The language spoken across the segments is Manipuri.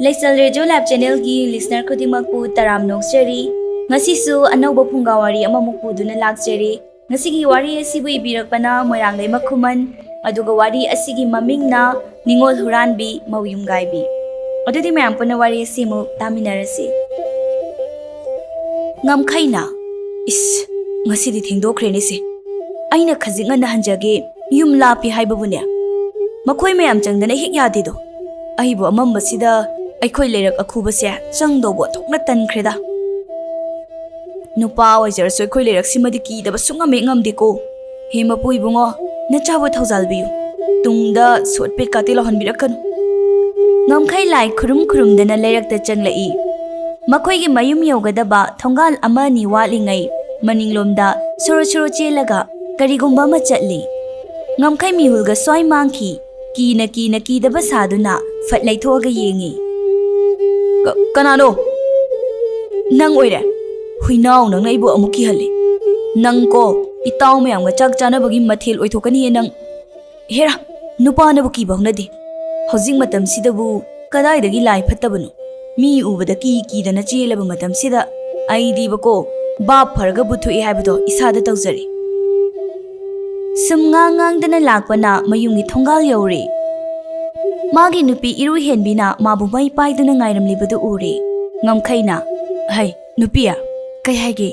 Leichal Radio Lab Channel gi listener khudimakpu taram nokjari. Ngasisu anauba phungawari amamuk puduna lakjari. Ngasigi wari asibu ibirakpana Moirangleima khuman. Aduga wari asigi mamingna Ningol Huranbi mau Yumgaibi. Adudi mayam puna wari asimu taminarasi. Ngamkhaina is ngasidi thengdokhrene se. Aina khajinga na hanjage yum lapi haibabune. Makhoi mayam changdana hik yadido. Aibu amambasida Aikhoi leirak akhubase changdobo thokna tankreda. Nupa oijarso aikhoi leirak simadi kidaba sungame ngamdeko. Hema puibungo nachabo thaujalbiyu. Tungda sotpet kati lahanbirakanu. Ngamkhai Laikhuram khurumdana leirakta changlai. Makhoigi mayum yogadaba thongal ama ni walingai maninglomda soro chelaga karigumba ma chatli. Ngamkhai mihulga soi mangki kina kidaba saduna fatlai thoga yengi. Kanano nang oire huinau nang naibu amuki hali nang ko itaw mayam ga chak chana bagi mathil oithokani nang hera nupa na buki bahnadi hojing matam sidabu kadai dagi lai phattabanu mi ubada ki dana chelaba matam sida ai di bako bap pharga buthui haibado isada tawjari sumngang dana lakpana mayungi thongal yori Magi nupi iru henbina mabu mai paiduna ngairamlibadu uri. Ngamkhaina, hai, nupiya, kai haige.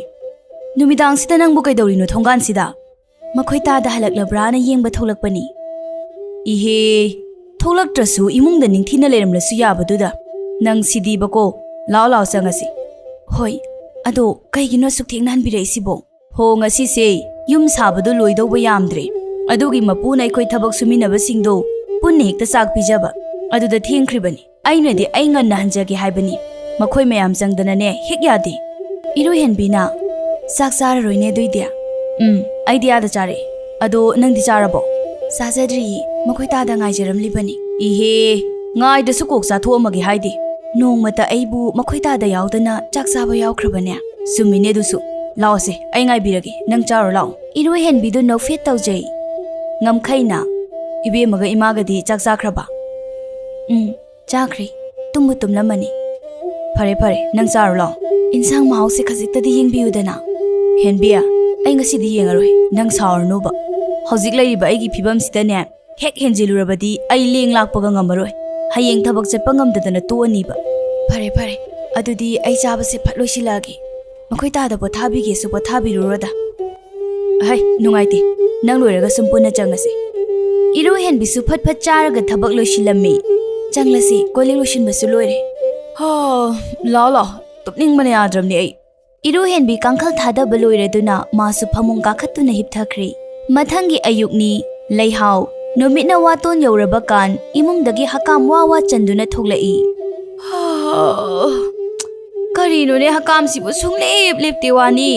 Numidang sida nangbu kaidorino thonggan sida. Makhoi tada halaklabrana yengba tholakpani. Ihe, tholaktrasu imungda ningthina leiramlasu yabaduda. Nang sidi bako, lao sangasi. Hoi, ado kaigino sukthengna hanbiraisibo. Ho ngasi se, yum sabadu loidauba yamdre. Adugi mapuna aikhoi thabak suminabasingdo Punni hekta sak pijaba aduda thengkhribani ainadi ainga nahanjage haibani makhoi mayam changdanane hek yadi iru henbina sak sara roine duidia idea da chare ado nangdi charabo sajadri makhoi ta da ngaijaram libani ihe ngai da sukok sa thomagi haidi nongmata aibu makhoi ta da yaudana chak saba yaukhrabane sumine dusu laose ai ngai birage nang charo law iru henbidu no fit tawjai ngamkhaina Ibe maga imagadi chak chakraba chakri tumbu tumlamani Pare nang charu law insang mahause khajikta di yengbiyudana henbia ai ngasi di yengaroi nang saurnuba hojik laiba aigi phibam sidane hek henjilurabadi ai leng lakpaga ngamaroi hayeng thabak chatpa ngamdadana toaniba Pare adudi ai chabase phatloisilagi makhoi ta da pothabige su pothabiruroda hai nungaiti nang loiraga sumpuna changase Iru hen bisu phat charaga thabak loisilami changlasi koling loisin basu loire ha la tupning mane adramni ai iru hen bi kangkhal thada baloire duna masu phamung kakhatuna hipthakri mathangi ayukni leihau nomitna waton yoraba kan imungdagi hakam wawa chanduna thoglai karino ne hakam sibu sunglep lepte wani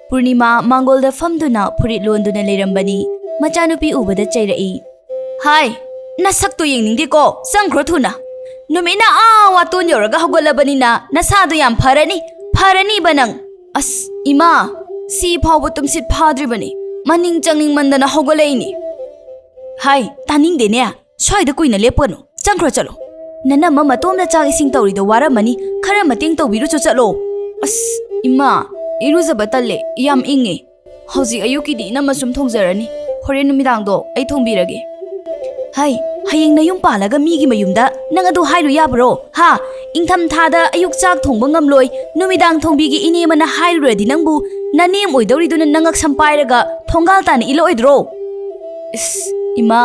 purnima mangolda famduna phurit londuna leirambani Machanupi ubada chairai. Hai, nasakto yengningdi ko sangkhro thuna. Numina waton yoraga hogolabanina nasadu yam pharani banang. As ima si phawbo tumsit phadribani. Maning changning mandana hogolaini. Hai, taning de ne. Soida kuina lepano. Changkhro chalo. Nana mama tomna chag ising tawrido waramani khara mating tawbiru chalo. As ima iruza batalle yam inge. Hauji ayukidi namasum thongjarani. Horen numidangdo ai thongbirage hai hayeng na yum palaga migi mayumda nang adu hairu yabro ha ingtham thada ayuk chak thongba ngamloi numidang thongbigi ine mana hairuradi nangbu nanem oidauriduna nangak sampairaga thongal tana iloidro is ima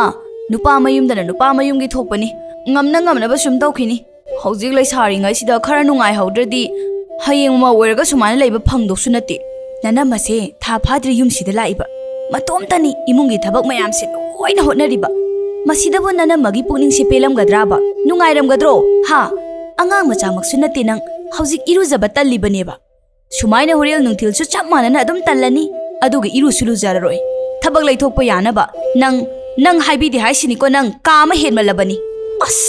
nupa mayumgi thokpani ngamna ba sum tawkhini hojik lai sari ngai sida khara nungai haudradi hayeng ma oiraga sumana leiba phangdoksu nati nana mase tha phadri yum sida laiba Matom tani imungi thabak mayam se loina hotnariba masidabu nana magi pukning sipelam gadraba nungairam gadro ha angang machamak sunati nang hauzik iruzaba tallibaneba sumaina horel nungthil su chap manana adum tallani aduga iru sulu jararoi thabak laithokpa yanaba nang haibidi haisini ko nang kama henmalabani as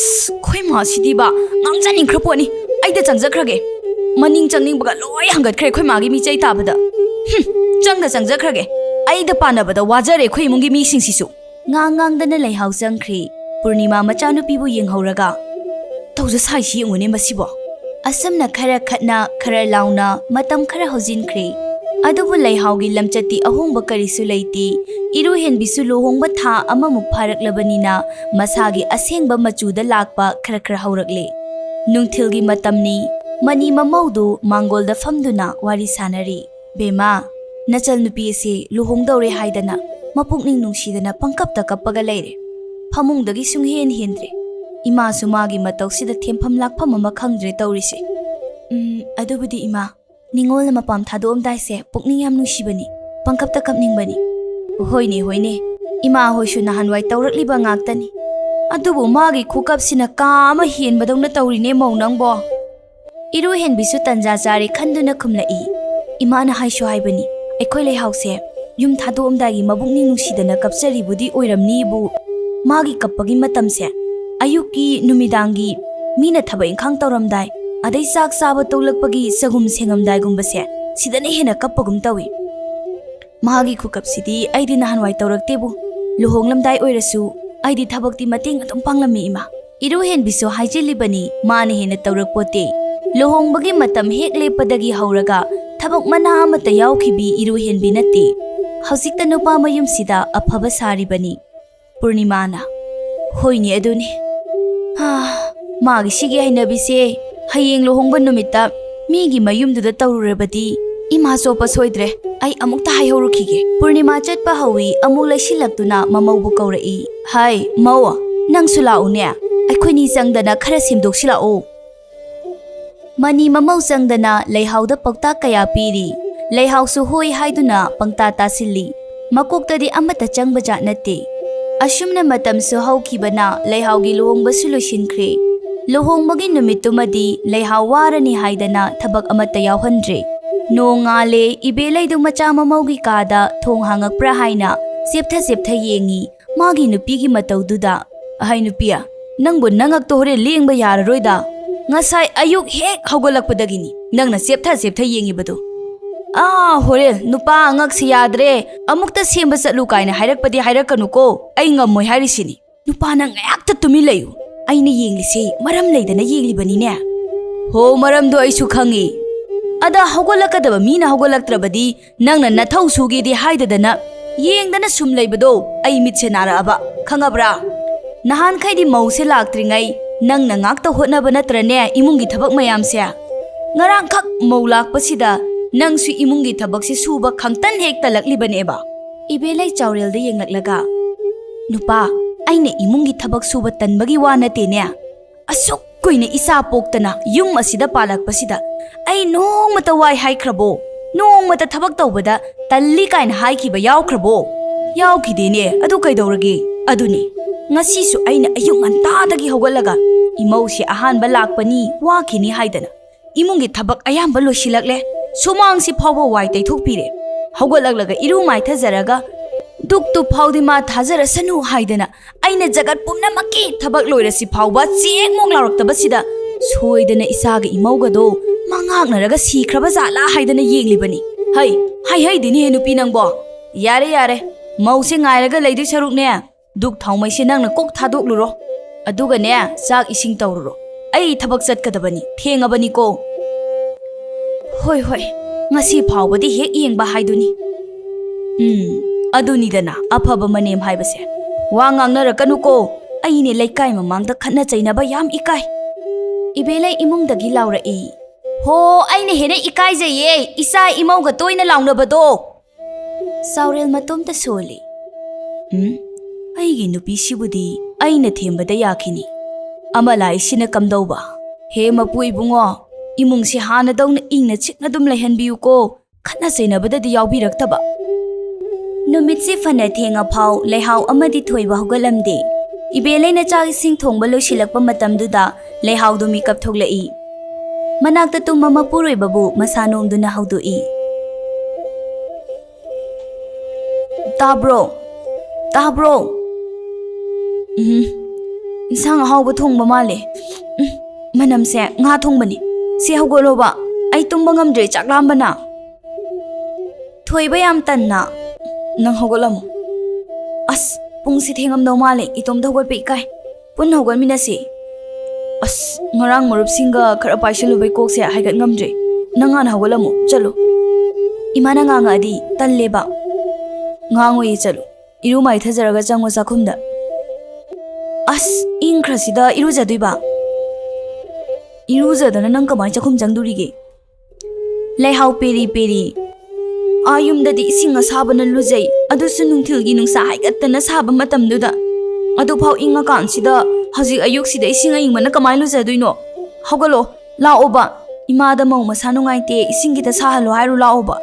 khoi ma sidiba ngangjaning khraponi aida changjakrage maning changning baga loi hangat khre khoi magi mi chai tabada changjakrage Aida panabada wajare khoi mungi mi singsisu ngang dana leihau changkhri Purnima Machanupibu yenghauraga ꯇꯧꯖ ꯁꯥꯏꯁꯤ ꯌꯦꯡꯉꯨꯅꯦ ꯃꯁꯤꯕꯣ ꯑꯁꯨꯝꯅ ꯈꯔ ꯈꯠꯅ ꯈꯔ ꯂꯥꯎꯅ ꯃꯇꯝ ꯈꯔ ꯍꯧꯖꯤꯟꯈ꯭ꯔꯦ ꯑꯗꯨꯕꯨ ꯂꯩꯍꯥꯎꯒꯤ ꯂꯝꯆꯠꯇꯤ ꯑꯍꯣꯡꯕ ꯀꯔꯤꯁꯨ ꯂꯩꯇꯦ ꯏꯔꯨꯍꯦꯟꯕꯤꯁꯨ ꯂꯨꯍꯣꯡꯕ ꯊꯥ ꯑꯃꯃꯨꯛ ꯐꯥꯔꯛꯂꯕꯅꯤꯅ ꯃꯁꯥꯒꯤ ꯑꯁꯦꯡꯕ ꯃꯆꯨꯗ ꯂꯥꯛꯄ ꯈꯔ ꯈꯔ ꯍꯧꯔꯛꯂꯦ ꯅꯨꯡꯊꯤꯜꯒꯤ ꯃꯇꯝꯅꯤ ꯃꯅꯤ ꯃꯃꯧꯗꯨ ꯃꯥꯡꯒꯣꯜꯗ ꯐꯝꯗꯨꯅ ꯋꯥꯔꯤ ꯁꯥꯟꯅꯔꯤ ꯕꯦꯃꯥ ꯅꯆꯜ ꯅꯨꯄꯤ ꯑꯁꯤ ꯂꯨꯍꯣꯡꯗꯧꯔꯦ ꯍꯥꯏꯗꯅ ꯃꯄꯨꯛꯅꯤꯡ ꯅꯨꯡꯁꯤꯗꯅ ꯄꯪꯀꯞꯇ ꯀꯞꯄꯒ ꯂꯩꯔꯦ ꯐꯃꯨꯡꯗꯒꯤ ꯁꯨꯡꯍꯦꯟ ꯍꯦꯟꯗ꯭ꯔꯦ ꯏꯃꯥꯁꯨ ꯃꯥꯒꯤ ꯃꯇꯧꯁꯤꯗ ꯊꯦꯝꯐꯝ ꯂꯥꯛꯐꯝ ꯑꯃ ꯈꯪꯗ꯭ꯔꯦ ꯇꯧꯔꯤꯁꯦ ꯑꯗꯨꯕꯨꯗꯤ ꯏꯃꯥ ꯅꯤꯡꯉꯣꯜꯅ ꯃꯄꯥꯝ ꯊꯥꯗꯣꯛꯑꯝꯗꯥꯏꯁꯦ ꯄꯨꯛꯅꯤꯡ ꯌꯥꯝ ꯅꯨꯡꯁꯤꯕꯅꯤ ꯄꯪꯀꯞꯇ ꯀꯞꯅꯤꯡꯕꯅꯤ ꯍꯣꯏꯅꯦ ꯍꯣꯏꯅꯦ ꯏꯃꯥ ꯍꯣꯏꯁꯨ ꯅꯍꯥꯟꯋꯥꯏ ꯇꯧꯔꯛꯂꯤꯕ ꯉꯥꯛꯇꯅꯤ ꯑꯗꯨꯕꯨ ꯃꯥꯒꯤ ꯈꯨꯀꯞꯁꯤꯅ ꯀꯥ ꯑꯃ ꯍꯦꯟꯕꯗꯧꯅ ꯇꯧꯔꯤꯅꯦ ꯃꯧ ꯅꯪꯕꯣ ꯏꯔꯨꯍꯦꯟꯕꯤꯁꯨ ꯇꯟꯖꯥ ꯆꯥꯔꯦ ꯈꯟꯗꯨꯅ ꯈꯨꯝꯂꯛꯏ ꯏꯃꯥꯅ ꯍꯥꯏꯁꯨ ꯍꯥꯏꯕꯅꯤ ꯑꯩꯈꯣꯏ ꯂꯩꯍꯥꯎꯁꯦ ꯌꯨꯝ ꯊꯥꯗꯣꯛꯑꯝꯗꯥꯏꯒꯤ ꯃꯕꯨꯛꯅꯤꯡ ꯅꯨꯡꯁꯤꯗꯅ ꯀꯞꯆꯔꯤꯕꯨꯗꯤ ꯑꯣꯏꯔꯝꯅꯤꯕꯨ ꯃꯥꯒꯤ ꯀꯞꯄꯒꯤ ꯃꯇꯝꯁꯦ ꯑꯌꯨꯛꯀꯤ ꯅꯨꯃꯤꯗꯥꯡꯒꯤ ꯃꯤꯅ ꯊꯕꯛ ꯏꯪꯈꯥꯡ ꯇꯧꯔꯝꯗꯥꯏ ꯑꯗꯩ ꯆꯥꯛ ꯆꯥꯕ ꯇꯣꯛꯂꯛꯄꯒꯤ ꯆꯒꯨꯝ ꯁꯦꯡꯉꯝꯗꯥꯏꯒꯨꯝꯕꯁꯦ ꯁꯤꯗꯅ ꯍꯦꯟꯅ ꯀꯞꯄꯒꯨꯝ ꯇꯧꯏ ꯃꯥꯒꯤ ꯈꯨꯀꯞꯁꯤꯗꯤ ꯑꯩꯗꯤ ꯅꯍꯥꯟꯋꯥꯏ ꯇꯧꯔꯛꯇꯦꯕꯨ ꯂꯨꯍꯣꯡꯂꯝꯗꯥꯏ ꯑꯣꯏꯔꯁꯨ ꯑꯩꯗꯤ ꯊꯕꯛꯇꯤ ꯃꯇꯦꯡ ꯑꯗꯨꯝ ꯄꯥꯡꯂꯝꯃꯤ ꯏꯃꯥ ꯏꯔꯨꯍꯦꯟꯕꯤꯁꯨ ꯍꯥꯏꯖꯤꯜꯂꯤꯕꯅꯤ ꯃꯥꯅ ꯍꯦꯟꯅ ꯇꯧꯔꯛꯄꯣꯠꯇꯦ ꯂꯨꯍꯣꯡꯕꯒꯤ ꯃꯇꯝ ꯍꯦꯛ ꯂꯦꯞꯄꯗꯒꯤ ꯍꯧꯔꯒ ꯊꯕꯛ ꯃꯅꯥ ꯑꯃꯠꯇ ꯌꯥꯎꯈꯤꯕꯤ ꯏꯔꯨꯍꯦꯟꯕꯤ ꯅꯠꯇꯦ ꯍꯧꯖꯤꯛꯇ ꯅꯨꯄꯥ ꯃꯌꯨꯝꯁꯤꯗ ꯑꯐꯕ ꯁꯥꯔꯤꯕꯅꯤ ꯄꯨꯔꯅꯤꯃꯥꯅ ꯍꯣꯏꯅꯦ ꯑꯗꯨꯅꯤ ꯃꯥꯒꯤ ꯁꯤꯒꯤ ꯍꯩꯅꯕꯤꯁꯦ ꯍꯌꯦꯡ ꯂꯨꯍꯣꯡꯕ ꯅꯨꯃꯤꯠꯇ ꯃꯤꯒꯤ ꯃꯌꯨꯝꯗꯨꯗ ꯇꯧꯔꯨꯔꯕꯗꯤ ꯏꯃꯥ ꯆꯣꯞꯄ ꯁꯣꯏꯗ꯭ꯔꯦ ꯑꯩ ꯑꯃꯨꯛꯇ ꯍꯥꯏꯍꯧꯔꯨꯈꯤꯒꯦ ꯄꯨꯔꯅꯤꯃꯥ ꯆꯠꯄ ꯍꯧꯏ ꯑꯃꯨꯛ ꯂꯩꯁꯤꯜꯂꯛꯇꯨꯅ ꯃꯃꯧꯕꯨ ꯀꯧꯔꯛꯏ ꯍꯥꯏ ꯃꯧ ꯅꯪꯁꯨ ꯂꯥꯛꯎꯅꯦ ꯑꯩꯈꯣꯏꯅꯤ ꯆꯪꯗꯅ ꯈꯔ ꯁꯦꯝꯗꯣꯛꯁꯤ ꯂꯥꯛꯑꯣ ꯃꯅꯤ ꯃꯃꯧ ꯆꯪꯗꯅ ꯂꯩꯍꯥꯎꯗ ꯄꯥꯎꯇꯥꯛ ꯀꯌꯥ ꯄꯤꯔꯤ ꯂꯩꯍꯥꯎꯁꯨ ꯍꯣꯏ ꯍꯥꯏꯗꯨꯅ ꯄꯪꯇꯥ ꯇꯥꯁꯤꯜꯂꯤ ꯃꯀꯣꯛꯇꯗꯤ ꯑꯃꯠꯇ ꯆꯪꯕꯖꯥꯠ ꯅꯠꯇꯦ ꯑꯁꯨꯝꯅ ꯃꯇꯝꯁꯨ ꯍꯧꯈꯤꯕꯅ ꯂꯩꯍꯥꯎꯒꯤ ꯂꯨꯍꯣꯡꯕꯁꯨ ꯂꯣꯏꯁꯤꯟꯈ꯭ꯔꯦ ꯂꯨꯍꯣꯡꯕꯒꯤ ꯅꯨꯃꯤꯠꯇꯨꯃꯗꯤ ꯂꯩꯍꯥꯎ ꯋꯥꯔꯅꯤ haidana ꯊꯕꯛ ꯑꯃꯠꯇ ꯌꯥꯎꯍꯟꯗ꯭ꯔꯦ ꯅꯣꯡꯉꯥꯜꯂꯦ ꯏꯕꯦꯂꯩꯗꯨ ꯃꯆꯥ ꯃꯃꯧꯒꯤ ꯀꯥꯗ ꯊꯣꯡ ꯍꯥꯡꯉꯛꯄ꯭ꯔꯥ ꯍꯥꯏꯅ ꯆꯦꯞꯊ ꯌꯦꯡꯉꯤ ꯃꯥꯒꯤ ꯅꯨꯄꯤꯒꯤ ꯃꯇꯧꯗꯨꯗ ꯑꯍꯩ ꯅꯨꯄꯤꯌꯥ ꯅꯪꯕꯨ ꯅꯉꯛꯇꯣ ꯍꯣꯔꯦꯟ ꯂꯦꯡꯕ ꯌꯥꯔꯔꯣꯏꯗ ꯉꯁꯥꯏ ꯑꯌꯨꯛ ꯍꯦꯛ ꯍꯧꯒꯠꯂꯛꯄꯗꯒꯤꯅꯤ ꯅꯪꯅ ꯆꯦꯞꯊ ꯌꯦꯡꯉꯤꯕꯗꯣ ꯍꯣꯔꯦꯟ ꯅꯨꯄꯥ ꯉꯛꯁꯤ ꯌꯥꯗ꯭ꯔꯦ ꯑꯃꯨꯛꯇ ꯁꯦꯝꯕ ꯆꯠꯂꯨ ꯀꯥꯏꯅ ꯍꯥꯏꯔꯛꯄꯗꯤ ꯍꯥꯏꯔꯛꯀꯅꯨꯀꯣ ꯑꯩ ꯉꯝꯃꯣꯏ ꯍꯥꯏꯔꯤꯁꯤꯅꯤ ꯅꯨꯄꯥꯅ ꯉꯥꯛꯇ ꯇꯨꯃꯤꯟ ꯂꯩꯌꯨ ꯑꯩꯅ ꯌꯦꯡꯂꯤꯁꯦ ꯃꯔꯝ ꯂꯩꯗꯅ ꯌꯦꯡꯂꯤꯕꯅꯤꯅꯦ ꯍꯣ ꯃꯔꯝꯗꯣ ꯑꯩꯁꯨ ꯈꯪꯉꯤ ꯑꯗ ꯍꯧꯒꯠꯂꯛꯀꯗꯕ ꯃꯤꯅ ꯍꯧꯒꯠꯂꯛꯇ꯭ꯔꯕꯗꯤ ꯅꯪꯅ ꯅꯊꯧ ꯁꯨꯒꯦꯗꯤ ꯍꯥꯏꯗꯗꯅ ꯌꯦꯡꯗꯅ ꯁꯨꯝ ꯂꯩꯕꯗꯣ ꯑꯩ ꯃꯤꯠꯁꯦ ꯅꯥꯔꯛꯑꯕ ꯈꯪꯉꯕ꯭ꯔꯥ ꯅꯍꯥꯟꯈꯩꯗꯤ ꯃꯧꯁꯦ ꯂꯥꯛꯇ꯭ꯔꯤꯉꯩ ꯅꯪꯅ ꯉꯥꯛꯇ ꯍꯣꯠꯅꯕ ꯅꯠꯇ꯭ꯔꯅꯦ ꯏꯃꯨꯡꯒꯤ ꯊꯕꯛ ꯃꯌꯥꯝꯁꯦ ꯉꯔꯥꯡꯈꯛ ꯃꯧ ꯂꯥꯛꯄꯁꯤꯗ ꯅꯪꯁꯨ ꯏꯃꯨꯡꯒꯤ ꯊꯕꯛꯁꯦ ꯁꯨꯕ ꯈꯪꯇꯟ ꯍꯦꯛ ꯇꯜꯂꯛꯂꯤꯕꯅꯦꯕ ꯏꯕꯦꯂꯩ ꯆꯥꯎꯔꯦꯜꯗ ꯌꯦꯡꯂꯛꯂꯒ नुपा अने इमुंगी थबक सुब तनबगी वा नतेने असुक कुइने इसा पोक्तना युम असिदा पालकपसिदा अई नोंगमता वाई हाइख्रबो नोंगमता थबक तौबदा तल्ली काइन हाइखिबा यावख्रबो यावखिदेने अदु कैदौरगे अदुनी ngasisu aina ayung antadagi hogalaga imausi ahanba lakpani wakini haidana imungi thabak ayamba losilakle sumangsi phawba wai taithokpire hogalaglaga iru mai thajaraga duk tu phawdi ma thajara sanu haidana aina jagat pumna maki thabak loirasi phawba cheng mong laroktaba sida soidana isaga imauga do mangaknaraga sikraba zala haidana yenglibani hai dini nupi nangbo yare mause ngairaga leidi sarukne दुख थाउमै से नंगना कोक थादोक्लुरो अदुगने चाक इसिंग तौरुरो आई थबक चटकदबनी थेंगबनी को होय ngasi फावबदी हेक येंगबा हाइदुनी अदुनीदना अफब मनेम हाइबसे वा ngangnarकनु को आइने लेकाय ममांगदा खन्ना चैनबा याम इकाय इबेले इमुंगदगी लाउरई हो आइने हेने इकाय जये इसा इमौगा तोइना लाउनबदो साउरेल मतोमता सोली अईगी नुपी सिबुदी अईना थेंबदा याखिनी अमलाइसिना कमदौबा हे मपु इबुंगो इमुंगसि हानदौना इंगना चिकना दुम लैहनबियुको खन्ना चैनबददी यावबिरक्तबा नुमितसे फना थेंगा फाव लेहाव अमदि थोइबा होगलमदे इबेलेना चाग इसिंग थोंबा लोसिलकपा मतमदुदा लेहावदु मिकअप थोगलई मनाक्ता तुम मपुरोइबाबु मसानोमदुना हौदोई ताब्रो इंसांग हाउब थोंबा माले मनम से nga थोंबनी से हौगलोबा आई तुंबा ngamdre चाकलामबना थोइबा याम तन्ना नंग हौगलमु अस पुंगसि थेंगमदौ माले इतोम दौगल पे इकाय पुन हौगलमिनसे ꯑꯁ ꯉꯔꯥꯡ ꯃꯔꯨꯞꯁꯤꯡꯒ ꯈꯔ ꯄꯥꯏꯁꯤꯜꯂꯨꯕꯩ ꯀꯣꯛꯁꯦ ꯍꯥꯏꯒꯠ ꯉꯝꯗ꯭ꯔꯦ ꯅꯪ ꯉꯥꯟꯅ ꯍꯧꯒꯠꯂꯝꯃꯨ ꯆꯠꯂꯨ ꯏꯃꯥꯅ ꯉꯥꯡꯉꯛꯑꯗꯤ ꯇꯜꯂꯦꯕ ꯉꯥꯡꯉꯣꯏꯌꯦ ꯆꯠꯂꯨ ꯏꯔꯨ ꯃꯥꯏꯊꯖꯔꯒ ꯆꯪꯉꯣ ꯆꯥꯛꯈꯨꯝꯗ ꯑꯁ ꯏꯪꯈ꯭ꯔꯁꯤꯗ ꯏꯔꯨꯖꯗꯣꯏꯕ 이루자다는 난 그만 조금 장두리게 레하우 페리 페리 아윰다디 이싱 아사바는 루제이 아두스 눅틸기 눅사 하이갓다나 사바 마tamduda 아두파우 잉아간시다 하직 아육시다 이싱 아잉마나 그만 루자도이노 하갈로 라오바 이마다 mau masa nungaite isingita sahalo hairu laoba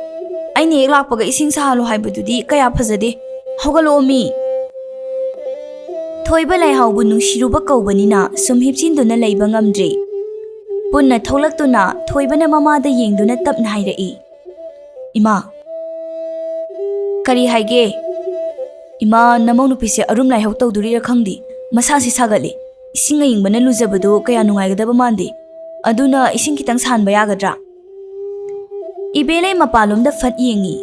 aini ek lakpaga ising sahalo haibududi kaya phajade hogalo mi thoiba laihaubu nungsiruba kaubanina sumhipchinduna leiba ngamdre punna tholaktuna thoibana mamada yengduna tapna hairei ima kari haige ima namau nupise arum laihau tawduri ra khangdi masasi sagale isinga yingbana lujabado kaya nungaigadaba mande aduna ising kitang sanba yagadra ibelay mapalomda fat yengi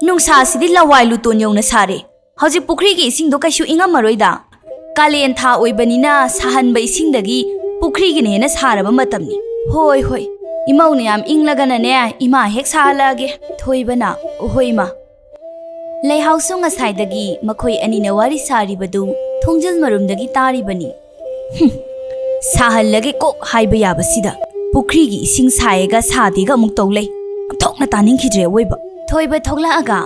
nungsa sidi lawai luton yong na sare hauji pukri gi ising do kaisu inga maroida kalen tha oibanina sahan ba ising dagi pukri gi ne na saraba matamni hoi hoi imau ne yam inglagana ne ima hek salage thoibana hoima leihau sunga saidagi makhoi ani na wari sari badu thongjal marum dagi tari bani 사할라게 꼭 하이바 야바시다 부크리기 이싱 사에가 사디가 목 떠올래 톡나 따닝 기드레 오이바 토이바 톡라아가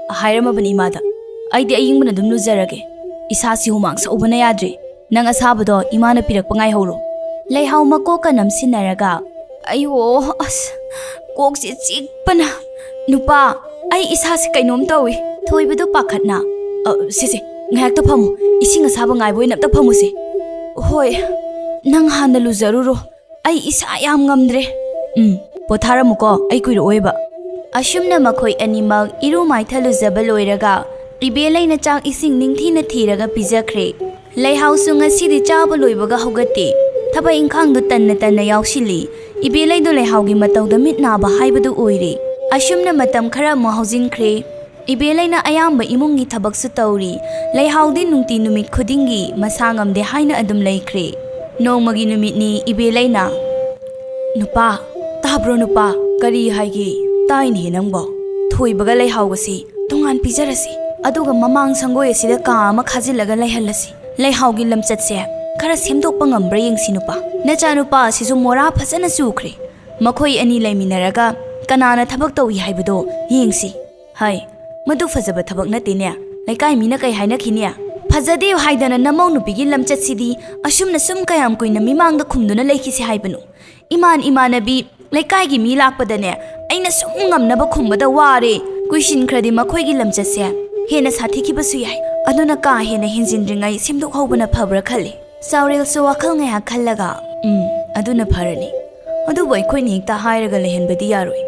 하이라마바니 이마다 아이디 아잉바나 둠 누자라게 이사시 후망 사오바나 야드레 낭아 사바도 이마나 피락바 ngaihoro 레하우 마코카 남신나라가 아이오 아스 꼭시 찍바나 누파 아이 이사시 까이놈 떠위 토이바도 파캅나 세세 ngayak ta phamu isinga saba ngai boi nap ta phamu se hoi nang hana lujaruro ai isa yam ngamdre potharamuko ai kuiro oiba ashumna makhoi animal iru maithalu zabaloiraga ibelaina chak ising ningthina thiraga pijakhre leihausu ngasidi chaba loibaga hogate thaba ingkhang du tanna tanna yaushili ibelai do leihaugi matawda mitna ba haibadu oire ashumna matam khara mo haujinkhre ibelaina ayamba imungi thabaksu tawri leihaudi nungti numit khudingi masangamde haina adum leikhre नौमगी नुमितनी इबेलाइना नुपा ताब्रो नुपा करी हाइगे ताइन हे नंगबो थोइबगा लेहाउगसी तोंगान पिजरसी अदुगा ममांग संगोय सिदा का अमा खाजिलगा लेहलसी लेहाउगी लमचतसे खरा सेमदोकपा ngambra yengsi nupa nacha nupa sisu mora phasana chukre makhoi ani laiminaraga kanana thabak tawi haibado yengsi hai madu fajaba thabak natine laikai mina kai haina khinia फजदे हाइदना नमौ नुपीगी लमचत सिदी असुमना सुम कयाम कोइना मिमांगदा खुमदुना लेखिसि हाइबनु इमान इमानबी लेकाइगी मी लाकपदने अइना सुम ngamnaba खुमबदा वारे कुइसिन खरदि मखोइगी लमचतसे हेना साथिखिबसु याइ अदुना का हेना हिंजिनद्रिङाइ सेमदोक हौबना फबरा खल्ले साउरेल सो वाखल ngaya खल्लगा अदुना फरनि अदुबो अइखोइनि हेक्ता हाइरगा लेहनबदि यारोइ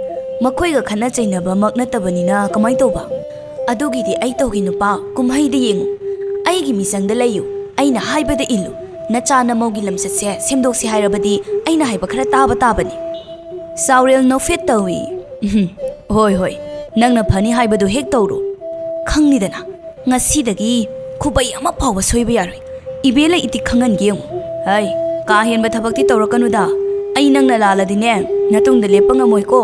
मखोइगा खना चैनबा मकनतबनिना कमाइ तौबा अदुगिदि अइ तौगी नुपा कुमहैदि येंगु अईगी मिसंग द लयु अइना हाइबद इल्लु नचा नमौगी लमससे सेमदोक्सि हाइरबदि अइना हाइब खरा ताबा ताबनि साउरेल नोफेट तौई होय होय नंगना फनी हाइबदु हेक तौरो खंगनिदना ngasiदगी खुबै अमा फाव सोइबा यारोइ इबेला इति खंगन गेउ हाय का हेनबा थबक्ति तौरकनुदा अइ नंगना लालदिने नतुंगदा लेपंगा मोइको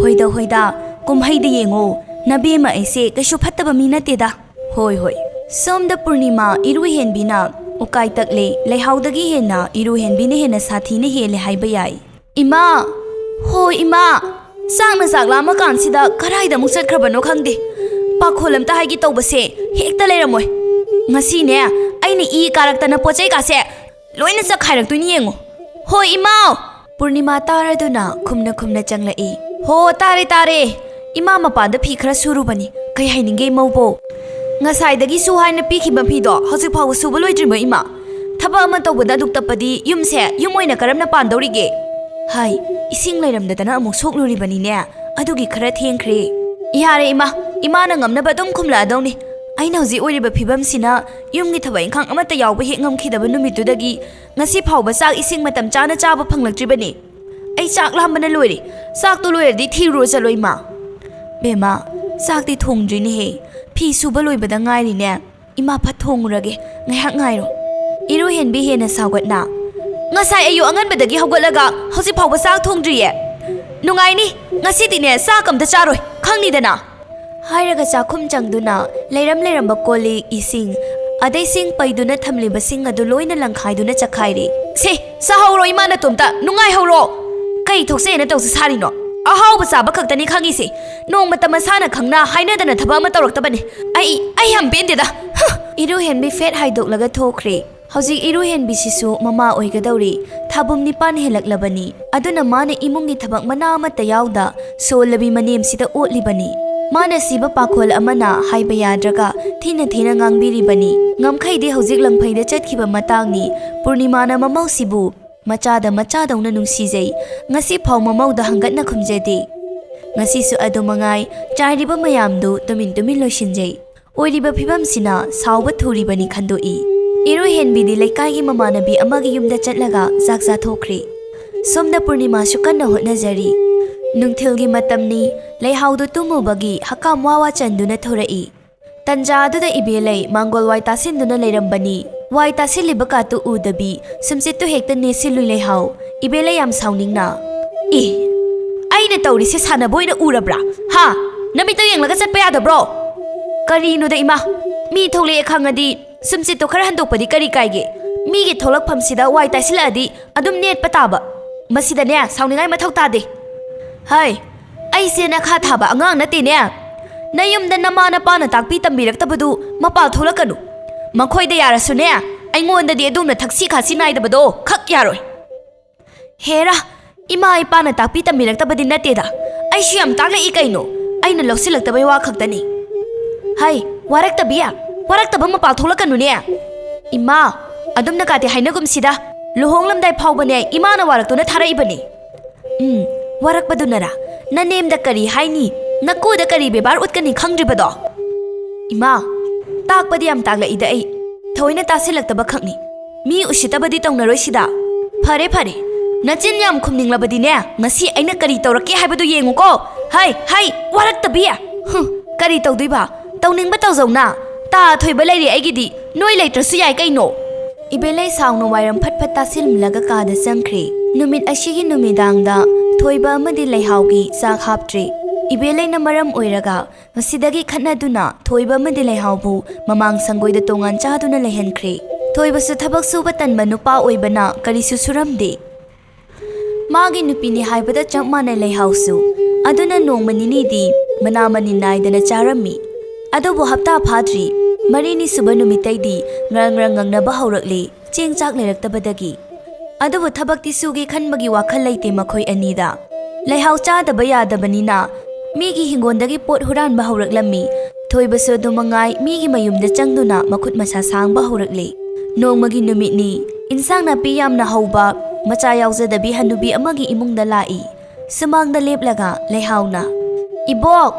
होइदा होइदा कुमहैदा येंगो नबेमा ऐसे कशु फत्तबा मी नतेदा होय होय सोमदा पूर्णिमा इरुहेनबिना उकाई तकले लेहाउदगी हेना इरुहेनबिने हेना साथीने हेले हाइबा याइ इमा हो इमा सांगना सागलामा कानसिदा खराइदा मुक चटखरबनो खंगदे पाखोलमता हाइगी तौबसे हेक्ता लेरमोय ngasi ne aini I karaktana pochai kase loina chakhairatuini yengo ho ima purnima taraduna khumna khumna changlai ho tare tare ima mapada phi khara surubani kai haininge maubo ngasai su haina pikhiba phido hojik phaw suba loidrima ima thaba ama tawbada duk tapadi yumse yumoina karamna pandorige hai ising lairamdadana amuk sokluribani ne adugi khara thengkhre yare ima na ngamna badum khumla adawni aina hoji oiriba phibam sina yumgi thaba inkhang amata yawba he ngamkhidaba numitudagi ngasi phawba sak ising matam chana chaba phanglaktribani ai chak lambana loiri sak to loirdi thiro chaloima bema sak ti thongdrini he fi suba loibada ngairi ne ima pha thongurage ngaiha ngairo iru henbi hena sagatna Ngasai ayu anganbadagi hawgalaga hausi phawba sak thongdriye. Nungaini ngasidine sak amta charoi khangnidana. Hairaga chakhum changduna leiram leiramba koli ising adai sing paiduna thamliba sing adu loina langkhaiduna chakhairi. Se sahawro imana tumta nungai hawro. Kai thokse na tawsa sarino. Ahawba saba khaktani khangisi. Nong matama sana khangna hainadana thaba ma tawraktabani. Ai ham bendeda. Iru henbi fet haidok thokre. Hauzik iru henbi sisu mama oigadauri. Thabum nipan helaklabani. Aduna mane imungi thabak mana amata yawda solabi manem sida otlibani. Mana siba pakhol amana haiba yadraga thina ngangbiribani. Ngamkhaide hauzik langphaida chatkhiba matangni Purnimana mamau sibu machada machadauna nungsijai ngasi phau mamauda hangatna khumjade. Ngasi su adu mangai chairiba mayamdu tumin loisinjai. Oiriba phibam sina sauba thuribani khandoi. Iru henbidi leikaigi mamanabi amagi yumda chatlaga zakza thokri. Somda Purnima sukanna hotnajari. Nungthilgi matamni leihaudu tumubagi hakam wawa chanduna thorai. Tanja aduda ibelai mangol wai tasinduna leirambani. Wai tasiliba tu udabi sumsitu hekta nesilui leihau. Ibelai yam sauningna. Aina tawrisi sanaboina urabra. Ha! Namito yenglaga chatpa yadabro. Karino da ima. Mi thole khangadi sumsitu khara handokpadi kari kaige. Mi gi tholakpham sida wai tasiladi adum net pataba. Masida ne sauningai mathau tade. Hai! Ai sena kha thaba angang nati ne. Nayumda namana pana takpi tambiraktabadu mapal tholakanu. Makhoida yarasune aingonda de adumna thaksi khasi naidabado khak yaroi. Hera ima ipana takpi tambiraktabadi nateda. Ai siam takla I kaino. Aina loksilaktabai wa khaktani. Hai waraktabiya waraktaba mapal tholakanu ne. Ima adumna kate hainagum sida luhonglamdai phawbane imana waraktuna tharaibani. Warakpadunara nanemda kari haini nakuda kari bebar utkani khangdribado. Ima takpadi am tagla ida ai thoina tasilaktaba khakni mi usitabadi tawnaroi sida. Phare nachin yam khumninglabadi ne ngasi aina kari tawrake haibadu yengu ko. Hai waraktabiya kari tawduiba tawningba tawzauna ta thoiba leiri aigidi noi leitrasu yai kaino. Ibelai saungno wairam phat tasilmlaga kada sangkhre. Numit ashigi numidangda thoiba amadi leihaugi sak haptre. Ibelai na maram oiraga masidagi khatnaduna thoiba amadi leihaubu mamang sangoida tongan chaduna lehenkre. Thoiba su thabak suba tanba nupa oibana karisu suramde. Magi nupini haibada chapmana leihausu aduna nongmaninidi manamani naidana charami. Adobo hapta phadri marini suba numitaidi ngangngangnaba haurakle chengchak leraktabadagi. Adobo thabakti sugi khanbagi wakhal leite makhoi anida. Leihau chadaba yadabanina migi hingondagi pot huranba hauraklammi. Thoibasu dumangai migi mayumda changduna makhut masa sangba haurakle. Nongmagi numitni insang napi yamna hauba macha yauzadabi hanubi amagi imungda lai. Sumangda leplaga leihauna. Ibok!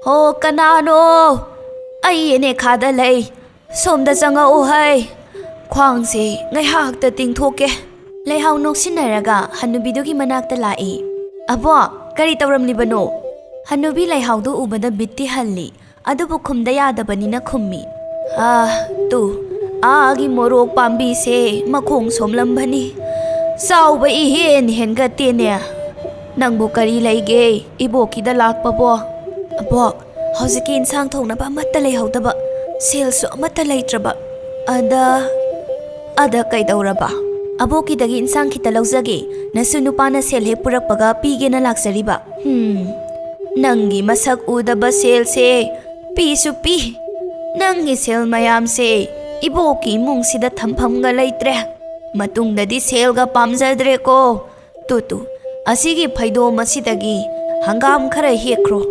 Ho kanano! Ai ene khada lei. Somda changa o hai. Khwangse ngaihakta tingthoke. Leihau noksinaraga hanubidugi manakta lai. Abo kari tawramlibano. Hanubi leihaudu ubada bitti halli. Adubu khumda yadabanina khummi. Tu agi morok pambi se makhong somlambani. Sauba ihen hengatene. Nangbu kari leige ibokida lakpabo. Abok hoziki insang thongnaba amatta leihaudaba selsu amatta leitraba. Ada kaidawraba. Abokidagi insang khita lauzage nasu nupana sel he purakpaga pigena laksariba. Nangi masak udaba sel se pisu pi. Nangi sel mayam se iboki mungsida thampham ga leitre. Matungdadi sel ga pamjadre ko. Tutu asigi phaido masidagi hangam khara hekro.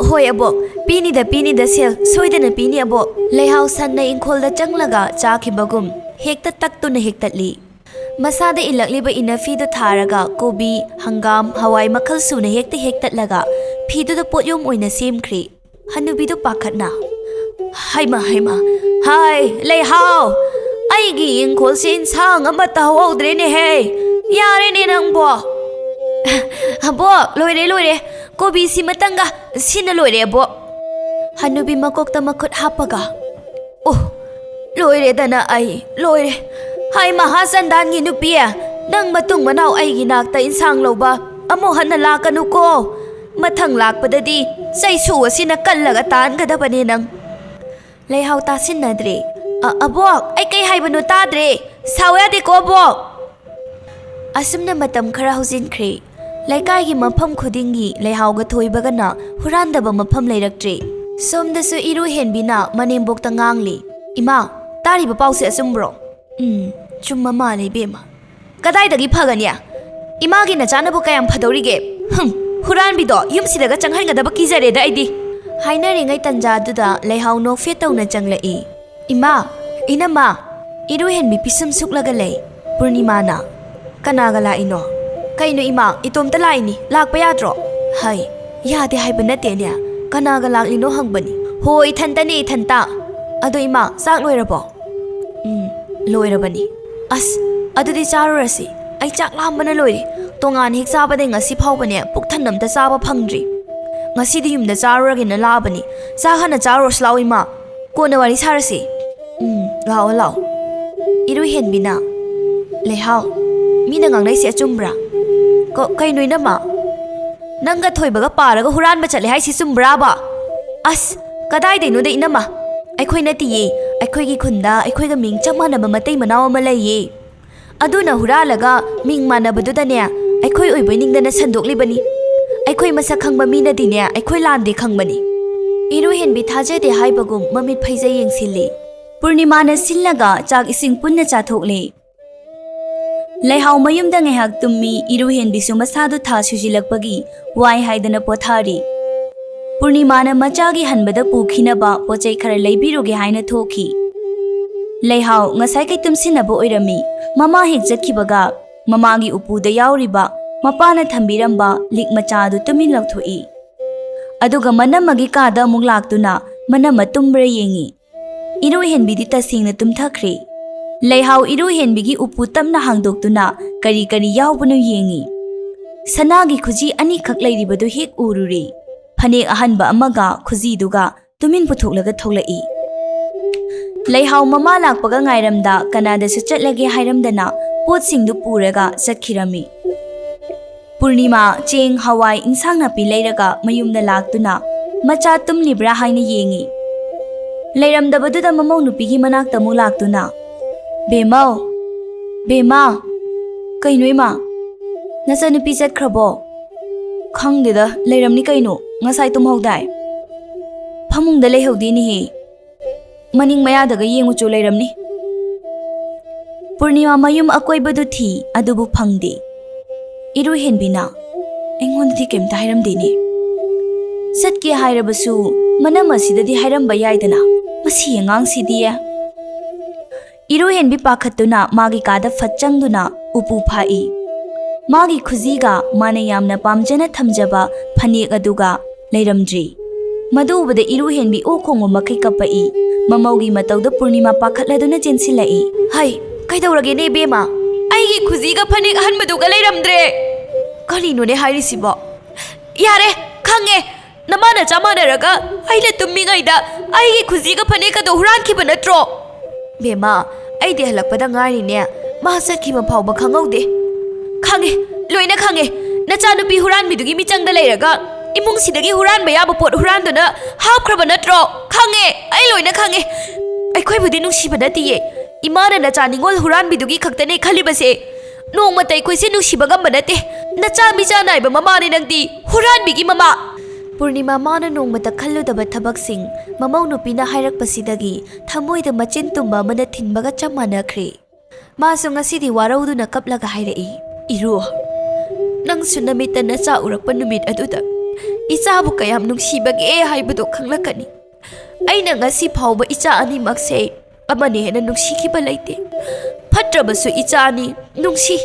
Hoi abok pinida sel soidana pini abok. Leihau sanna ingkholda changlaga chakhibagum hekta taktuna hektatli. Masada ilakliba inafidu tharaga kobi hangam hawai makhal suna hektatlaga phidu potyom oina semkhri. Hanubidu pakhatna. Haima hai leihau aigi ingkhol se insang amata hawdre ne he yare ne nangbo. Abok loire kobi si matanga sina loire abok. Hanubi makokta makhut hapaga. Loire dana ai loire Hai mahasandangi nupiya, nang matung manaw ay ginakta insang lawba, amo hanalakanu ko. Mathang lakpadadi, say suwa sinakallagatan kadapani nang. Leihaw tasin na dre. Abok, ay kay haibano tadre. Sawa di ko, abok. Asum na matam kara huzin kre. Laikay mapam khudingi leihaw ga thoibaga na hurandaba mapam leiraktre. Somdasu iruhen bina manimbok tangangli. Ima, tari ba pause asumbro? Chumma male bema. Kadai dagi phaganya. Ima gi na chanabo kayam phadorige. Huranbi do yumsidaga changhan gadaba kizare da aidi. Hainari tanja duda leihaw no fetau na changlai. Ima, inama, iruhen bi pisum suklaga lei. Purnima na. Kanaga la ino. Kaino ima, itom tala ini, lakpa yadro. Hai, yade hai banate niya. Kanaga lak lino hangbani. Hoi thanta ni thanta. Ado ima, sak loirabo. Loirabani. As, ado di charurasi. Ay chak lambana loiri. Tongan hik sabade ngasi phawbane pukthanam ta saba phangdri. Ngasi di yumda charuragi na labani. Sakhana charos law ima. Kona wari sarasi. Lao lao. Iru hen bina. Leihaw. Mina ngangnai si achumbra. Ko kainoy na ma. Nangga thoibaga paraga huran ba chale hai si sumbra ba. As, kadai dai no da inama. Aikhoi na tiye. Aikhoi gi khunda aikhoi ga ming chamana ba matay manaw ma laiye. Aduna huralaga ming manabadu da ne. Aikhoi oiboi ningdana sandokli bani. Aikhoi masak khangba mina di ne. Aikhoi lande khangbani. Iru hen bi thajade haibagum mamit phaija yengsilli. Purnima na sillaga chak ising punna chathokle. Leihaw mayumda ngehak tummi iru hen bisu masadu tha sujilakpagi wai haidana pothari. Purnima na machagi hanbada pukhinaba pochai khara leibiruge haina thoki. Leihaw ngasai kai tumsinaba oirami mama hek jatkibaga mamagi upuda yauriba mapana thambiramba lik machadu tumin lakthoi. Aduga manamagi kada amuk laktuna manama tumbra yengi. Iru hen bidi tasingna tumthakre. Leihaw iru hen bigi upu tamna hangdoktuna kari kari yaubanu yengi. Sanagi khuji ani khak leiribadu hek ururi. Phane ahanba amaga khuji duga tumin puthoklaga tholai. Leihaw mama lakpaga ngairamda kanada su chatlage hairamdana pot singdu puraga chakhirami. Purnima cheng hawai insang napi leiraga mayumda laktuna macha tumlibra haina yengi. Leiramdabaduda mamau nupigi manakta mu laktuna. Bemau, Bema, kainoy ma, nasa nupi chatkrabo. Khangdeda leiramni kaino, ngasay tumhawday. Phamungda leihawdi nihi. Maning mayadaga yenguchu leiramni. Purnima mayum akoybadu thi adubu phangdi. Iru henbina, engondadi kemta hairamdini. Satke hairabasu manama sidadi hairamba yaidana. Masi angang sidiya. Iru hen bi pakhatuna magi kada fatchangduna upu phai. Magi khuziga mane yamna pamjana thamjaba phanek aduga leiramdri. Madubada iru hen bi okhongo makai kapai. Mamaugi matauda Purnima pakhatladuna jensilai. Hai, kaidawrage ne bema. Aigi khuziga phanek ahanmaduga leiramdre. Kalino ne hairisibo. Yare, khange. Namana chamanaraga aina tummingaida aigi khuziga phanek ado hurankiba natro. Bema, ay di halakpada ngari niya. Mahasat ki mapawba khangawde. Khange, loina khange. Nachanupi Huranbi dugi michangda leiraga. Imung sidagi huranba yaba pot hurandu na hapkraba natro. Khange, ay loina khange. Ay koy budi nungsiba natiye. Imana nacha Ningol Huranbi dugi khaktane khalibase. Nung matay koy si nungsiba gamba nate. Nacha micha naiba mamani nangdi Huranbi gi mama. Purnima mana nung mata khalludaba thabak sing mamau nupi na hairakpasidagi thamoida machin tumba mana thinbaga chamanakhre. Masu ngasidi warauduna kaplaga hairai. Iru, nang sunamita na sa urakpa numit aduda. Isabu kayam nungsibage haibado khanglakani. Ay na ngasi phawba icha ani makse amane hena nungsikiba laite. Phatrabasu icha ani nungsi.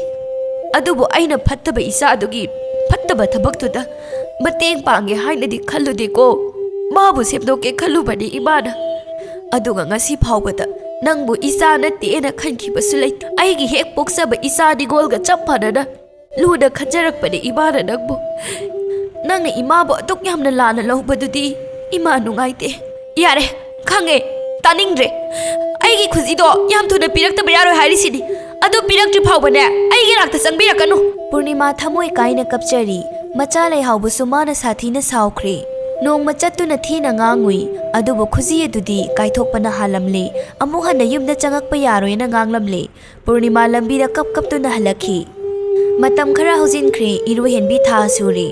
Adubo ayna phattaba isa adugi phattaba thabaktuda mateng pange hainadi khallude ko. Mabu sepdoke khallubani imana. Aduga ngasi phawbada nangbu isa natti ena khankibasu lait. Aigi hek poksaba isa di golga chaphanana luda khanjarakpani imana nangbu. Nangna imabu atuk yamna lana lawbadudi ima nungaite. Yare, khange, taningdre. Ay ꯑꯩꯒꯤ ꯈꯨꯖꯤꯗꯣ ꯌꯥꯝ ꯊꯨꯅ ꯄꯤꯔꯛꯇꯕ ꯌꯥꯔꯣꯏ ꯍꯥꯏꯔꯤꯁꯤꯅꯤ ꯑꯗꯨ ꯄꯤꯔꯛꯇ꯭ꯔꯤ ꯐꯥꯎꯕꯅꯦ ꯑꯩꯒꯤ ꯅꯥꯛꯇ ꯆꯪꯕꯤꯔꯛꯀꯅꯨ ꯄꯨꯔꯅꯤꯃꯥ ꯊꯃꯣꯏ ꯀꯥꯏꯅ ꯀꯞꯆꯔꯤ ꯃꯆꯥ ꯂꯩꯍꯥꯎꯕꯁꯨ ꯃꯥꯅ ꯁꯥꯊꯤꯅ ꯁꯥꯎꯈ꯭ꯔꯦ ꯅꯣꯡꯃ ꯆꯠꯇꯨꯅ ꯊꯤꯅ ꯉꯥꯡꯉꯨꯏ ꯑꯗꯨꯕꯨ ꯈꯨꯖꯤ ꯑꯗꯨꯗꯤ ꯀꯥꯏꯊꯣꯛꯄꯅ ꯍꯥꯜꯂꯝꯂꯦ ꯑꯃꯨꯛ ꯍꯟꯅ ꯌꯨꯝꯗ ꯆꯪꯉꯛꯄ ꯌꯥꯔꯣꯏꯅ ꯉꯥꯡꯂꯝꯂꯦ ꯄꯨꯔꯅꯤꯃꯥ ꯂꯝꯕꯤꯗ ꯀꯞꯇꯨꯅ ꯍꯜꯂꯛꯈꯤ ꯃꯇꯝ ꯈꯔ ꯍꯧꯖꯤꯟꯈ꯭ꯔꯦ ꯏꯔꯨꯍꯦꯟꯕꯤ ꯊꯥ ꯁꯨꯔꯦ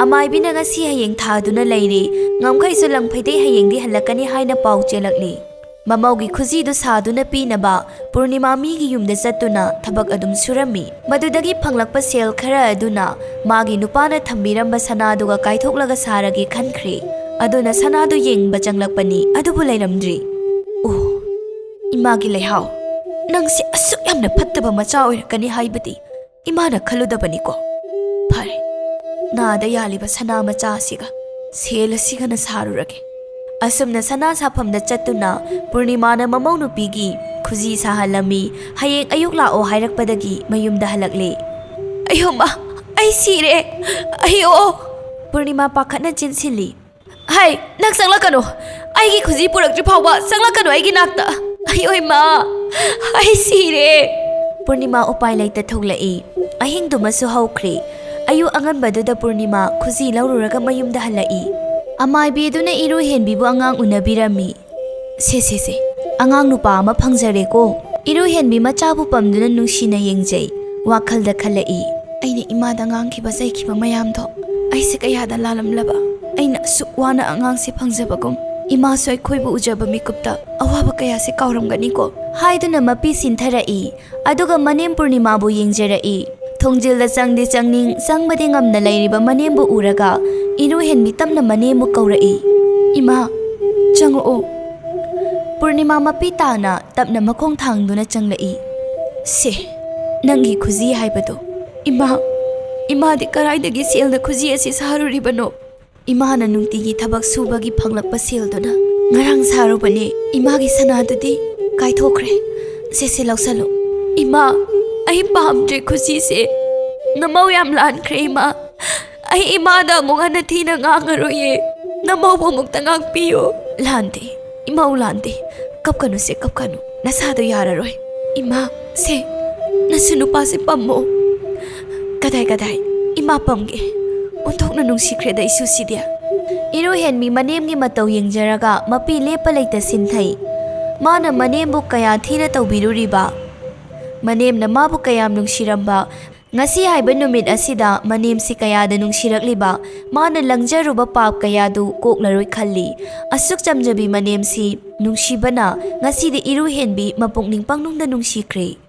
ꯑꯃꯥꯏꯕꯤꯅ ꯉꯁꯤ ꯍꯌꯦꯡ ꯊꯥꯗꯨꯅ ꯂꯩꯔꯦ ꯉꯝꯈꯩꯁꯨ ꯂꯪꯐꯩꯗꯩ ꯍꯌꯦꯡꯗꯤ ꯍꯜꯂꯛꯀꯅꯤ ꯍꯥꯏꯅ ꯄꯥꯎ ꯆꯦꯜꯂꯛꯂꯤ ꯃꯃꯧꯒꯤ ꯈꯨꯖꯤꯗꯨ ꯁꯥꯗꯨꯅ ꯄꯤꯅꯕ ꯄꯨꯔꯅꯤꯃꯥ ꯃꯤꯒꯤ ꯌꯨꯝꯗ ꯆꯠꯇꯨꯅ ꯊꯕꯛ ꯑꯗꯨꯝ ꯁꯨꯔꯝꯃꯤ ꯃꯗꯨꯗꯒꯤ ꯐꯪꯂꯛꯄ ꯁꯦꯜ ꯈꯔ ꯑꯗꯨꯅ ꯃꯥꯒꯤ ꯅꯨꯄꯥꯅ ꯊꯝꯕꯤꯔꯝꯕ ꯁꯅꯥꯗꯨꯒ ꯀꯥꯏꯊꯣꯛꯂꯒ ꯁꯥꯔꯒꯦ ꯈꯟꯈ꯭ꯔꯦ ꯑꯗꯨꯅ ꯁꯅꯥꯗꯨ ꯌꯦꯡꯕ ꯆꯪꯂꯛꯄꯅꯤ ꯑꯗꯨꯕꯨ ꯂꯩꯔꯝꯗ꯭ꯔꯤ ꯑꯣ ꯏꯃꯥꯒꯤ ꯂꯩꯍꯥꯎ ꯅꯪꯁꯦ ꯑꯁꯨꯛ ꯌꯥꯝꯅ ꯐꯠꯇꯕ ꯃꯆꯥ ꯑꯣꯏꯔꯛꯀꯅꯤ ꯍꯥꯏꯕꯗꯤ ꯏꯃꯥꯅ ꯈꯜꯂꯨꯗꯕꯅꯤꯀꯣ ꯐꯔꯦ ꯅꯥꯗ ꯌꯥꯜꯂꯤꯕ ꯁꯅꯥ ꯃꯆꯥ ꯑꯁꯤꯒ ꯁꯦꯜ ꯑꯁꯤꯒꯅ ꯁꯥꯔꯨꯔꯒꯦ ꯑꯁꯨꯝꯅ ꯁꯅꯥ ꯁꯥꯐꯝꯗ ꯆꯠꯇꯨꯅ ꯄꯨꯔꯅꯤꯃꯥꯅ ꯃꯃꯧ ꯅꯨꯄꯤꯒꯤ ꯈꯨꯖꯤ ꯁꯥꯍꯜꯂꯝꯃꯤ ꯍꯌꯦꯡ ꯑꯌꯨꯛ ꯂꯥꯛꯑꯣ ꯍꯥꯏꯔꯛꯄꯗꯒꯤ ꯃꯌꯨꯝꯗ ꯍꯜꯂꯛꯂꯦ ꯑꯌꯣ ꯃꯥ ꯑꯩ ꯁꯤꯔꯦ ꯑꯌꯣ ꯄꯨꯔꯅꯤꯃꯥ ꯄꯥꯈꯠꯅ ꯆꯦꯟꯁꯤꯜꯂꯤ ꯍꯥꯏ ꯅꯪ ꯆꯪꯂꯛꯀꯅꯨ ꯑꯩꯒꯤ ꯈꯨꯖꯤ ꯄꯨꯔꯛꯇ꯭ꯔꯤ ꯐꯥꯎꯕ ꯆꯪꯂꯛꯀꯅꯨ ꯑꯩꯒꯤ ꯅꯥꯛꯇ ꯑꯌꯣ ꯏꯃꯥ ꯑꯩ ꯁꯤꯔꯦ ꯄꯨꯔꯅꯤꯃꯥ ꯎꯄꯥꯏ ꯂꯩꯇ ꯊꯣꯛꯂꯛꯏ ꯑꯍꯤꯡꯗꯨꯃꯁꯨ ꯍꯧꯈ꯭ꯔꯦ ꯑꯌꯨꯛ ꯑꯉꯟꯕꯗꯨꯗ ꯄꯨꯔꯅꯤꯃꯥ ꯈꯨꯖꯤ ꯂꯧꯔꯨꯔꯒ ꯃꯌꯨꯝꯗ ꯍꯜꯂꯛꯏ ꯑꯃꯥꯏꯕꯤ ꯑꯗꯨꯅ ꯏꯔꯨꯍꯦꯟꯕꯤꯕꯨ ꯑꯉꯥꯡ ꯎꯅꯕꯤꯔꯝꯃꯤ ꯁꯦ ꯑꯉꯥꯡ ꯅꯨꯄꯥ ꯑꯃ ꯐꯪꯖꯔꯦꯀꯣ ꯏꯔꯨꯍꯦꯟꯕꯤ ꯃꯆꯥꯕꯨ ꯄꯝꯗꯨꯅ ꯅꯨꯡꯁꯤꯅ ꯌꯦꯡꯖꯩ ꯋꯥꯈꯜꯗ ꯈꯜꯂꯛꯏ ꯑꯩꯅ ꯏꯃꯥꯗ ꯉꯥꯡꯈꯤꯕ ꯆꯩꯈꯤꯕ ꯃꯌꯥꯝꯗꯣ ꯑꯩꯁꯦ ꯀꯌꯥꯗ ꯂꯥꯜꯂꯝꯂꯕ ꯑꯩꯅ ꯑꯁꯨꯛ ꯋꯥꯅ ꯑꯉꯥꯡꯁꯦ ꯐꯪꯖꯕꯒꯨꯝ ꯏꯃꯥꯁꯨ ꯑꯩꯈꯣꯏꯕꯨ ꯎꯖꯕ ꯃꯤꯀꯨꯞꯇ ꯑꯋꯥꯕ ꯀꯌꯥꯁꯦ ꯀꯥꯎꯔꯝꯒꯅꯤꯀꯣ ꯍꯥꯏꯗꯨꯅ ꯃꯄꯤ ꯁꯤꯟꯊꯔꯛꯏ ꯑꯗꯨꯒ ꯃꯅꯦꯝ ꯄꯨꯔꯅꯤꯃꯥꯕꯨ ꯌꯦꯡꯖꯔꯛꯏ ꯊꯣꯡꯖꯤꯜꯗ ꯆꯪꯗꯤ ꯆꯪꯅꯤꯡ ꯆꯪꯕꯗꯤ ꯉꯝꯅ ꯂꯩꯔꯤꯕ ꯃꯅꯦꯝꯕꯨ ꯎꯔꯒ ꯏꯔꯨꯍꯦꯟꯕꯤ ꯇꯞꯅ ꯃꯅꯦꯝꯕꯨ ꯀꯧꯔꯛꯏ ꯏꯃꯥ ꯆꯪꯉꯛꯑꯣ ꯄꯨꯔꯅꯤꯃꯥ ꯃꯄꯤ ꯇꯥꯅ ꯇꯞꯅ ꯃꯈꯣꯡ ꯊꯥꯡꯗꯨꯅ ꯆꯪꯂꯛꯏ ꯁꯦ ꯅꯪꯒꯤ ꯈꯨꯖꯤ ꯍꯥꯏꯕꯗꯣ ꯏꯃꯥꯗꯤ ꯀꯔꯥꯏꯗꯒꯤ ꯁꯦꯜꯅ ꯈꯨꯖꯤ ꯑꯁꯤ ꯁꯥꯔꯨꯔꯤꯕꯅꯣ ꯏꯃꯥꯅ ꯅꯨꯡꯇꯤꯒꯤ ꯊꯕꯛ ꯁꯨꯕꯒꯤ ꯐꯪꯂꯛꯄ ꯁꯦꯜꯗꯨꯅ ꯉꯔꯥꯡ ꯁꯥꯔꯨꯕꯅꯦ ꯏꯃꯥꯒꯤ ꯁꯅꯥꯗꯨꯗꯤ ꯀꯥꯏꯊꯣꯛꯈ꯭ರೆ ꯁꯦ ꯂꯧꯁꯜꯂꯨ ꯏꯃꯥ ꯑꯩ ꯄꯥꯝꯗ꯭ꯔꯦ ꯈꯨꯖꯤꯁꯦ ꯅꯃꯧ ꯌꯥꯝ ꯂꯥꯟꯈ꯭ꯔꯦ ꯏꯃꯥ ꯑꯩ ꯏꯃꯥꯗ ꯑꯃꯨꯛ ꯍꯟꯅ ꯊꯤꯅ ꯉꯥꯡꯉꯔꯣꯏꯌꯦ ꯅꯃꯧꯕꯨ ꯑꯃꯨꯛꯇ ꯉꯥꯛꯄꯤꯌꯣ ꯂꯥꯟꯗꯦ ꯏꯃꯧ ꯂꯥꯟꯗꯦ ꯀꯞꯀꯅꯨ ꯅꯁꯥꯗꯣ ꯌꯥꯔꯔꯣꯏ ꯏꯃꯥ ꯁꯦ ꯅꯁꯨ ꯅꯨꯄꯥꯁꯦ ꯄꯝꯃꯣ ꯀꯗꯥꯏ ꯏꯃꯥ ꯄꯝꯒꯦ ꯑꯣꯟꯊꯣꯛꯅ ꯅꯨꯡꯁꯤꯈ꯭ꯔꯦꯗ ꯏꯁꯨꯁꯤꯗꯤ ꯏꯔꯨꯍꯦꯟꯕꯤ ꯃꯅꯦꯝꯒꯤ ꯃꯇꯧ ꯌꯦꯡꯖꯔꯒ ꯃꯄꯤ ꯂꯦꯞꯄ ꯂꯩꯇ ꯁꯤꯟꯊꯩ ꯃꯥꯅ ꯃꯅꯦꯝꯕꯨ ꯀꯌా ꯊꯤꯅ ꯇꯧꯕꯤꯔꯨꯔꯤꯕ ꯃꯅꯦꯝꯅ ꯃꯥꯕꯨ ꯀꯌꯥꯝ ꯅꯨꯡꯁꯤꯔꯝꯕ ngasi haiba numit asida manem si kayada nungsirakliba mana langjaruba pap kayadu koklaroi khalli asuk chamjabi manem si nungsibana ngasi de iru henbi mapungning pangnungda nungsikre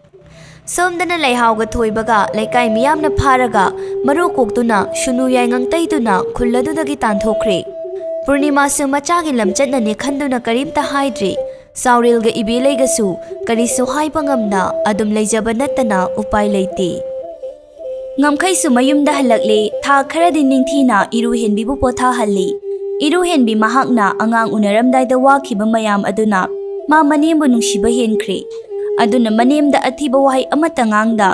somdana laihawga thoibaga laikai miyamna pharaga maru koktuna shunu yaingang taiduna khulladudagi tanthokre purnima su machagi lamchatna ne khanduna karimta haidri saurilga ibeleigasu karisu haiba ngamna adum leijaba natana upai leite ngamkhaisu mayumda halakle tha kharadi ningthina iru henbibu potha halli iru henbi mahakna angang unaramdaida wakhiba mayam aduna ma manembu nungsiba henkhre aduna manemda athiba wahai amata ngangda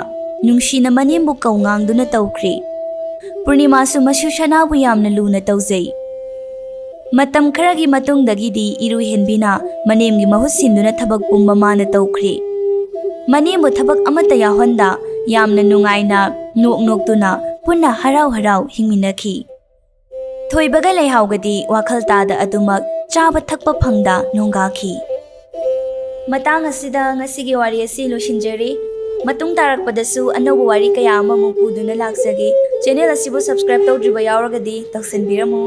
nungsina manembu kaungangduna tawkhre purnima su masu shanabu yamna luna tawjai matam kharagi matungdagidi iru henbina manemgi mahusinduna thabak pumba mana tawkhre manembu thabak amata yahonda yamna nungaina nok-noktuna punna harau-harau hingminakhi thoibaga leihawgadi wakhal tada adumak chaba thakpa phangda nongakhi matang asida ngasigi wari asi losinjari matung tarakpadasu anobu wari kaya ama mupuduna laksagi channel asibu subscribe tawdriba yawragadi taksanbiramo